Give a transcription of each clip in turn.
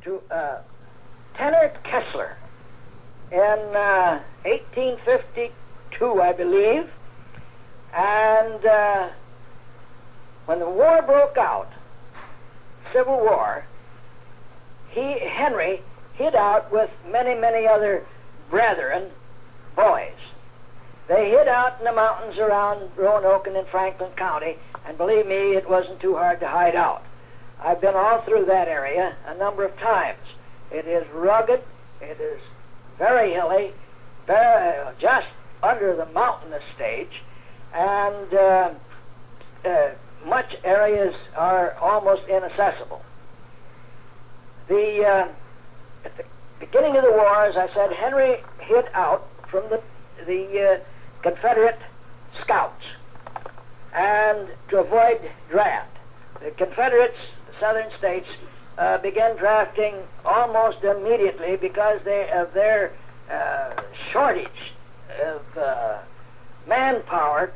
to Tenor Kessler in 1852, I believe. And when the war broke out, Civil War, Henry hid out with many, many other brethren, boys. They hid out in the mountains around Roanoke and in Franklin County, and believe me, it wasn't too hard to hide out. I've been all through that area a number of times. It is rugged, it is very hilly, just under the mountainous stage, and much areas are almost inaccessible. At the beginning of the war, as I said, Henry hid out from the Confederate scouts and to avoid draft. The Confederates, the southern states, began drafting almost immediately because of their shortage of manpower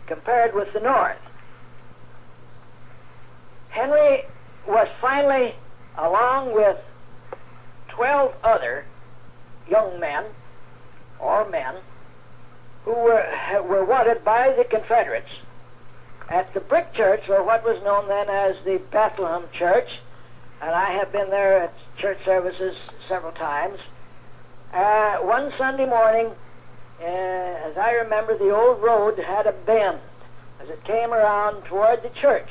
compared with the North. Henry was finally, along with 12 other young men, or men, who were wanted by the Confederates at the Brick Church, or what was known then as the Bethlehem Church, and I have been there at church services several times. One Sunday morning, as I remember, the old road had a bend as it came around toward the church,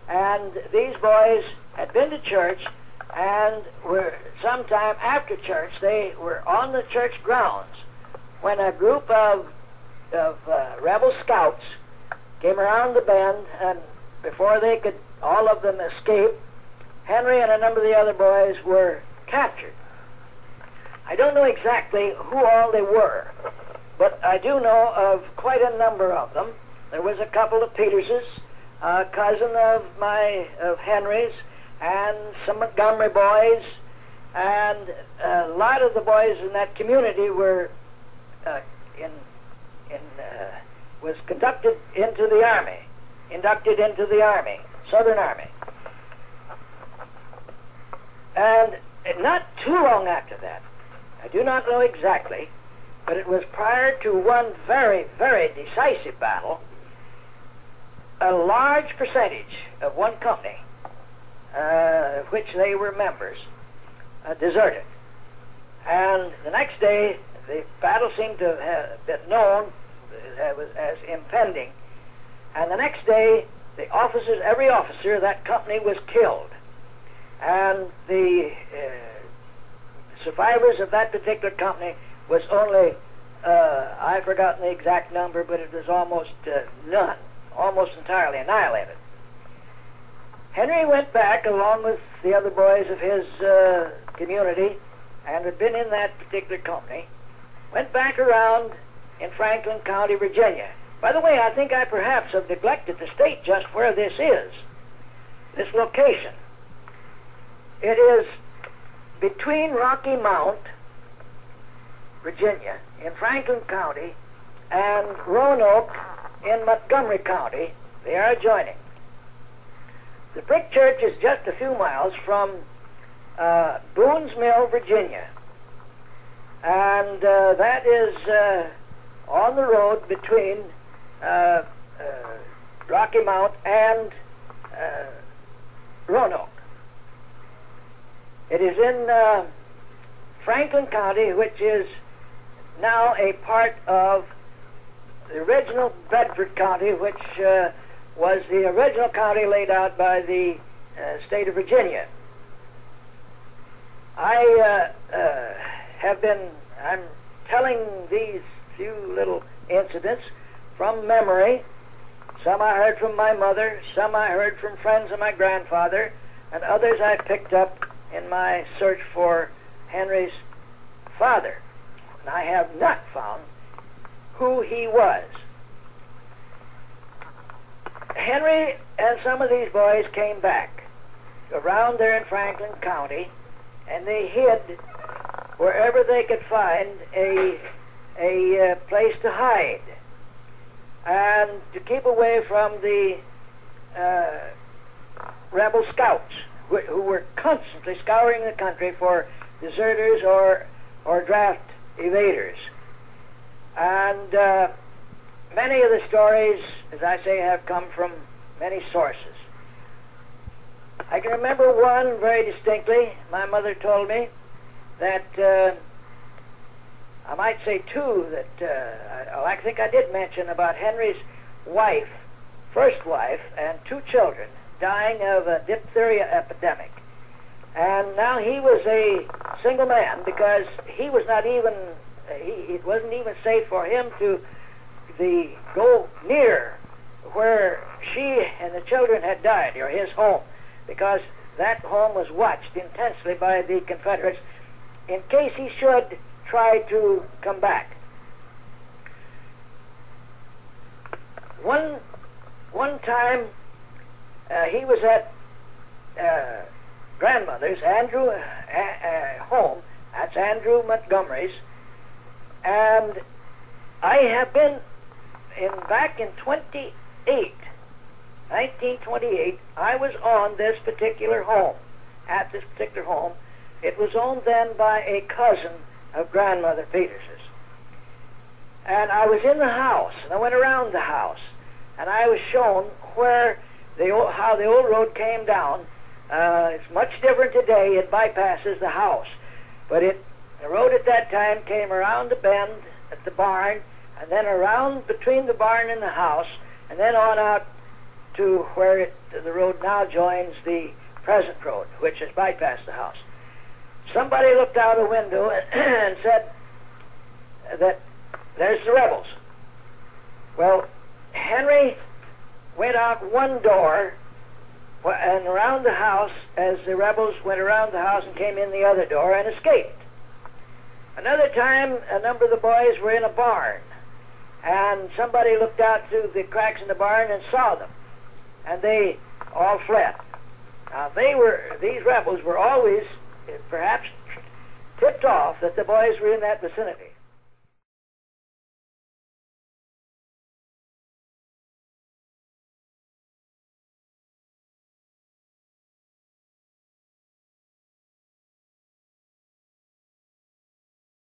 and these boys had been to church and were sometime after church, they were on the church grounds when a group of rebel scouts came around the bend, and before they could all of them escape, Henry and a number of the other boys were captured. I don't know exactly who all they were, but I do know of quite a number of them. There was a couple of Peterses, a cousin of Henry's, and some Montgomery boys, and a lot of the boys in that community were was inducted into the Army, Southern Army. And not too long after that, I do not know exactly, but it was prior to one very, very decisive battle, a large percentage of one company, of which they were members, deserted. And the next day, the battle seemed to have been known as impending. And the next day, every officer of that company was killed. And the survivors of that particular company was only, I've forgotten the exact number, but it was almost none, almost entirely annihilated. Henry went back along with the other boys of his community and had been in that particular company, went back around in Franklin County, Virginia. By the way, I think I perhaps have neglected to state just where this is, this location. It is between Rocky Mount, Virginia, in Franklin County, and Roanoke in Montgomery County. They are adjoining. The Brick Church is just a few miles from Boone's Mill, Virginia. And that is on the road between Rocky Mount and Roanoke. It is in Franklin County, which is now a part of the original Bedford County, which was the original county laid out by the state of Virginia. I'm telling these few little incidents from memory. Some I heard from my mother, some I heard from friends of my grandfather, and others I picked up in my search for Henry's father. And I have not found who he was. Henry and some of these boys came back around there in Franklin County, and they hid wherever they could find a place to hide and to keep away from the rebel scouts, who were constantly scouring the country for deserters or draft evaders. And many of the stories, as I say, have come from many sources. I can remember one very distinctly. My mother told me that, I might say two, that I think I did mention about Henry's wife, first wife, and two children dying of a diphtheria epidemic. And now he was a single man because he was not even, it wasn't even safe for him to go near where she and the children had died, or his home, because that home was watched intensely by the Confederates in case he should try to come back. One time he was at grandmother's, home, that's Andrew Montgomery's, and I have been back in 1928, I was on this particular home, at this particular home. It was owned then by a cousin of Grandmother Peters's. And I was in the house, and I went around the house, and I was shown where how the old road came down. It's much different today. It bypasses the house. But the road at that time came around the bend at the barn, and then around between the barn and the house, and then on out to where the road now joins the present road, which has bypassed the house. Somebody looked out a window and said that there's the rebels. Well, Henry went out one door and around the house as the rebels went around the house and came in the other door and escaped. Another time, a number of the boys were in a barn, and somebody looked out through the cracks in the barn and saw them, and they all fled. Now, these rebels were always perhaps tipped off that the boys were in that vicinity.